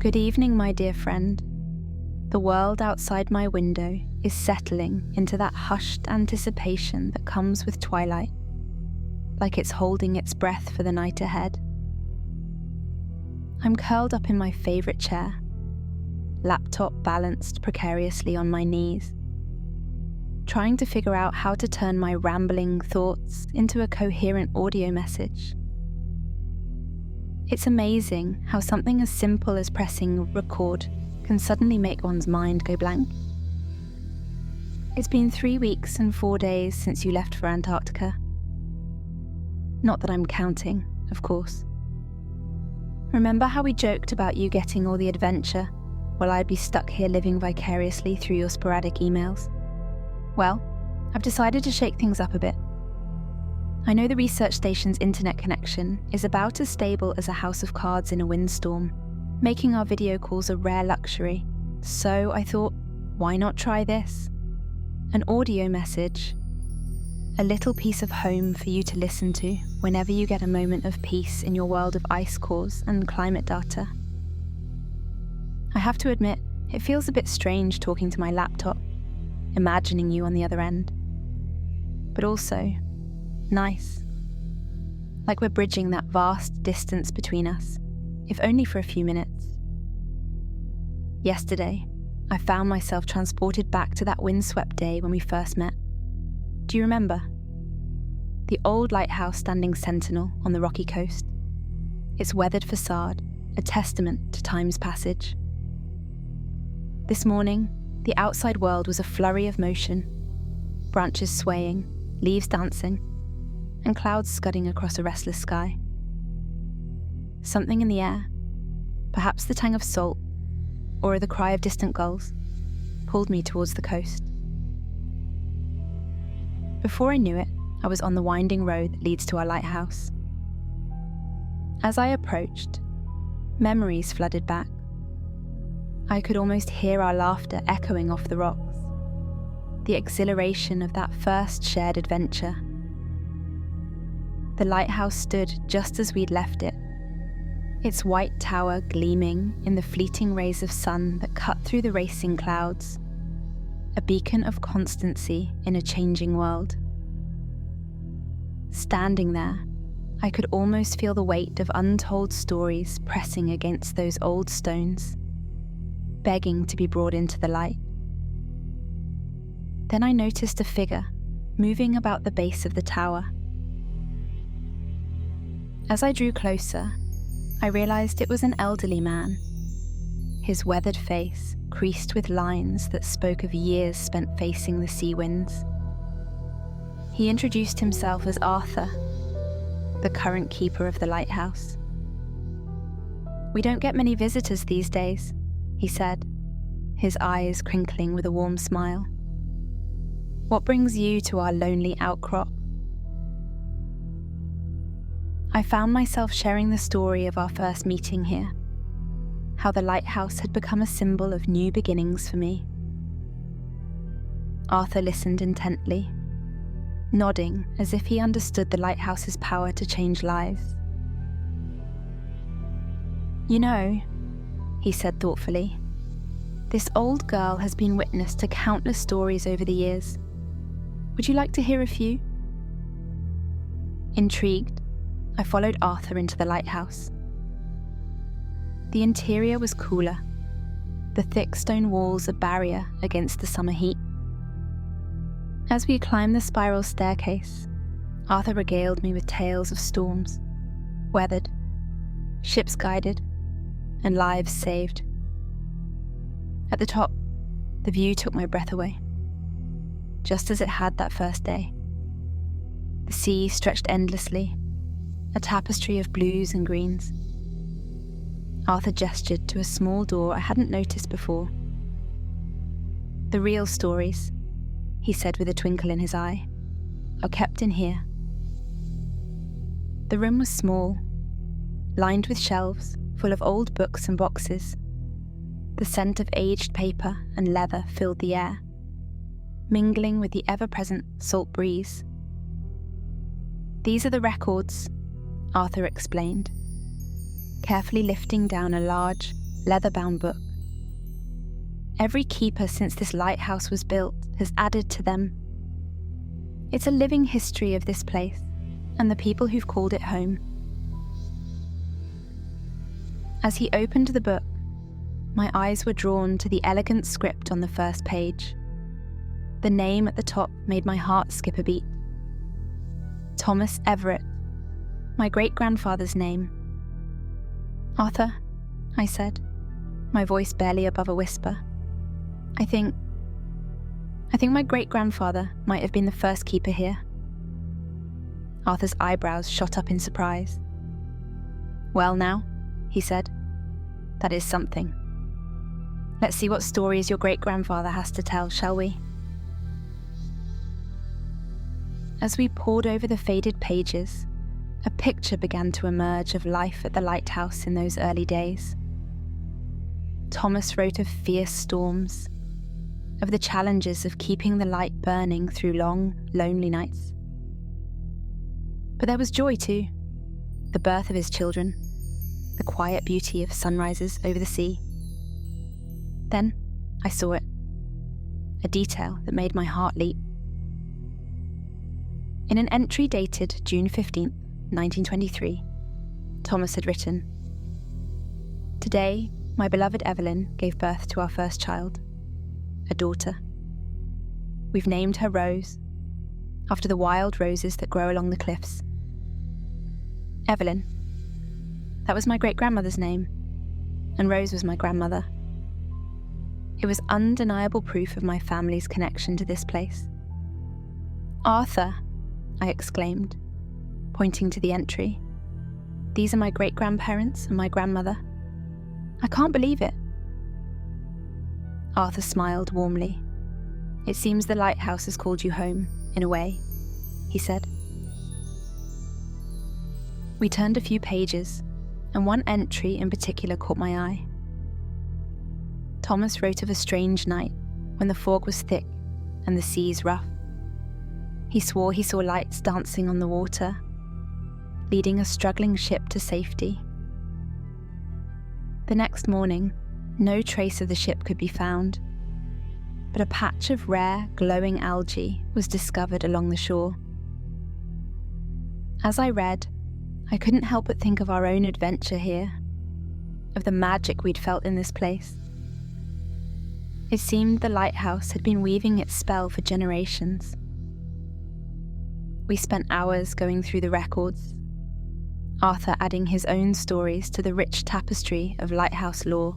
Good evening, my dear friend. The world outside my window is settling into that hushed anticipation that comes with twilight, like it's holding its breath for the night ahead. I'm curled up in my favourite chair, laptop balanced precariously on my knees, trying to figure out how to turn my rambling thoughts into a coherent audio message. It's amazing how something as simple as pressing record can suddenly make one's mind go blank. It's been 3 weeks and 4 days since you left for Antarctica. Not that I'm counting, of course. Remember how we joked about you getting all the adventure while I'd be stuck here living vicariously through your sporadic emails? Well, I've decided to shake things up a bit. I know the research station's internet connection is about as stable as a house of cards in a windstorm, making our video calls a rare luxury. So I thought, why not try this? An audio message. A little piece of home for you to listen to whenever you get a moment of peace in your world of ice cores and climate data. I have to admit, it feels a bit strange talking to my laptop, imagining you on the other end. But also, nice. Like we're bridging that vast distance between us, if only for a few minutes. Yesterday, I found myself transported back to that windswept day when we first met. Do you remember? The old lighthouse standing sentinel on the rocky coast. Its weathered facade, a testament to time's passage. This morning, the outside world was a flurry of motion, branches swaying, leaves dancing, and clouds scudding across a restless sky. Something in the air, perhaps the tang of salt, or the cry of distant gulls, pulled me towards the coast. Before I knew it, I was on the winding road that leads to our lighthouse. As I approached, memories flooded back. I could almost hear our laughter echoing off the rocks, the exhilaration of that first shared adventure. The lighthouse stood just as we'd left it, its white tower gleaming in the fleeting rays of sun that cut through the racing clouds, a beacon of constancy in a changing world. Standing there, I could almost feel the weight of untold stories pressing against those old stones, begging to be brought into the light. Then I noticed a figure moving about the base of the tower. As I drew closer, I realized it was an elderly man, his weathered face creased with lines that spoke of years spent facing the sea winds. He introduced himself as Arthur, the current keeper of the lighthouse. "We don't get many visitors these days," he said, his eyes crinkling with a warm smile. "What brings you to our lonely outcrop?" I found myself sharing the story of our first meeting here, how the lighthouse had become a symbol of new beginnings for me. Arthur listened intently, nodding as if he understood the lighthouse's power to change lives. "You know," he said thoughtfully, "this old girl has been witness to countless stories over the years. Would you like to hear a few?" Intrigued, I followed Arthur into the lighthouse. The interior was cooler, the thick stone walls a barrier against the summer heat. As we climbed the spiral staircase, Arthur regaled me with tales of storms, weathered, ships guided, and lives saved. At the top, the view took my breath away, just as it had that first day. The sea stretched endlessly, a tapestry of blues and greens. Arthur gestured to a small door I hadn't noticed before. "The real stories," he said with a twinkle in his eye, "are kept in here." The room was small, lined with shelves full of old books and boxes. The scent of aged paper and leather filled the air, mingling with the ever-present salt breeze. "These are the records," Arthur explained, carefully lifting down a large, leather-bound book. Every keeper since this lighthouse was built has added to them. It's a living history of this place and the people who've called it home. As he opened the book, my eyes were drawn to the elegant script on the first page. The name at the top made my heart skip a beat. Thomas Everett, my great-grandfather's name. "Arthur," I said, my voice barely above a whisper. I think my great-grandfather might have been the first keeper here." Arthur's eyebrows shot up in surprise. "Well now," he said, "that is something. Let's see what stories your great-grandfather has to tell, shall we?" As we pored over the faded pages, a picture began to emerge of life at the lighthouse in those early days. Thomas wrote of fierce storms, of the challenges of keeping the light burning through long, lonely nights. But there was joy too, the birth of his children, the quiet beauty of sunrises over the sea. Then I saw it, a detail that made my heart leap. In an entry dated June 15th, 1923, Thomas had written, "Today, my beloved Evelyn gave birth to our first child, a daughter. We've named her Rose, after the wild roses that grow along the cliffs. Evelyn, that was my great-grandmother's name, and Rose was my grandmother. It was undeniable proof of my family's connection to this place." "Arthur," I exclaimed, pointing to the entry. "These are my great-grandparents and my grandmother. I can't believe it." Arthur smiled warmly. "It seems the lighthouse has called you home, in a way," he said. We turned a few pages, and one entry in particular caught my eye. Thomas wrote of a strange night when the fog was thick and the seas rough. He swore he saw lights dancing on the water, leading a struggling ship to safety. The next morning, no trace of the ship could be found, but a patch of rare, glowing algae was discovered along the shore. As I read, I couldn't help but think of our own adventure here, of the magic we'd felt in this place. It seemed the lighthouse had been weaving its spell for generations. We spent hours going through the records, Arthur adding his own stories to the rich tapestry of lighthouse lore.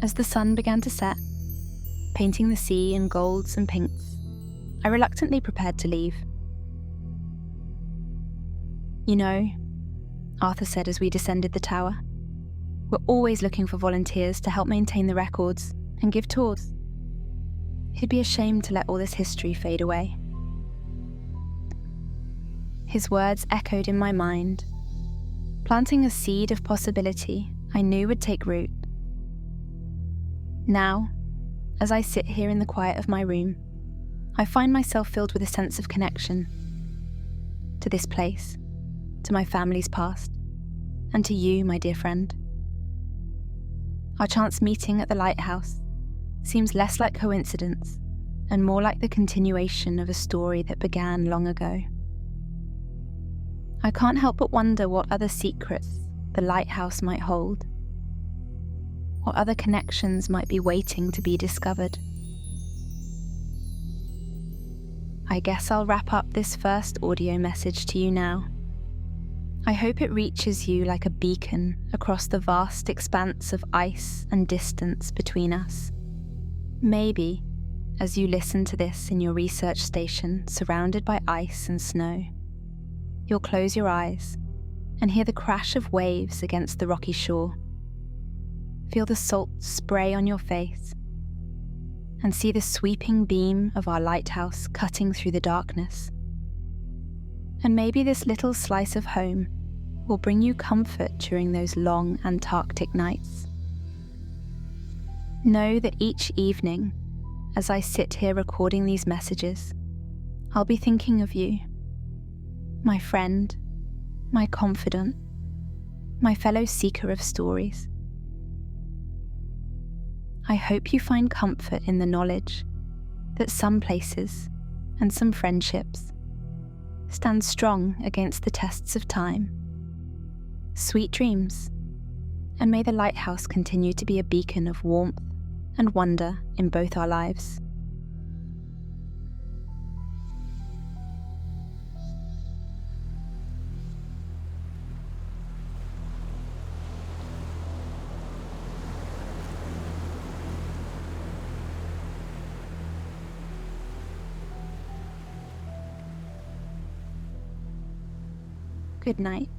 As the sun began to set, painting the sea in golds and pinks, I reluctantly prepared to leave. "You know," Arthur said as we descended the tower, "we're always looking for volunteers to help maintain the records and give tours. It'd be a shame to let all this history fade away." His words echoed in my mind, planting a seed of possibility I knew would take root. Now, as I sit here in the quiet of my room, I find myself filled with a sense of connection to this place, to my family's past, and to you, my dear friend. Our chance meeting at the lighthouse seems less like coincidence and more like the continuation of a story that began long ago. I can't help but wonder what other secrets the lighthouse might hold, what other connections might be waiting to be discovered. I guess I'll wrap up this first audio message to you now. I hope it reaches you like a beacon across the vast expanse of ice and distance between us. Maybe, as you listen to this in your research station surrounded by ice and snow, you'll close your eyes and hear the crash of waves against the rocky shore. Feel the salt spray on your face and see the sweeping beam of our lighthouse cutting through the darkness. And maybe this little slice of home will bring you comfort during those long Antarctic nights. Know that each evening, as I sit here recording these messages, I'll be thinking of you, my friend, my confidant, my fellow seeker of stories. I hope you find comfort in the knowledge that some places and some friendships stand strong against the tests of time. Sweet dreams, and may the lighthouse continue to be a beacon of warmth and wonder in both our lives. Good night.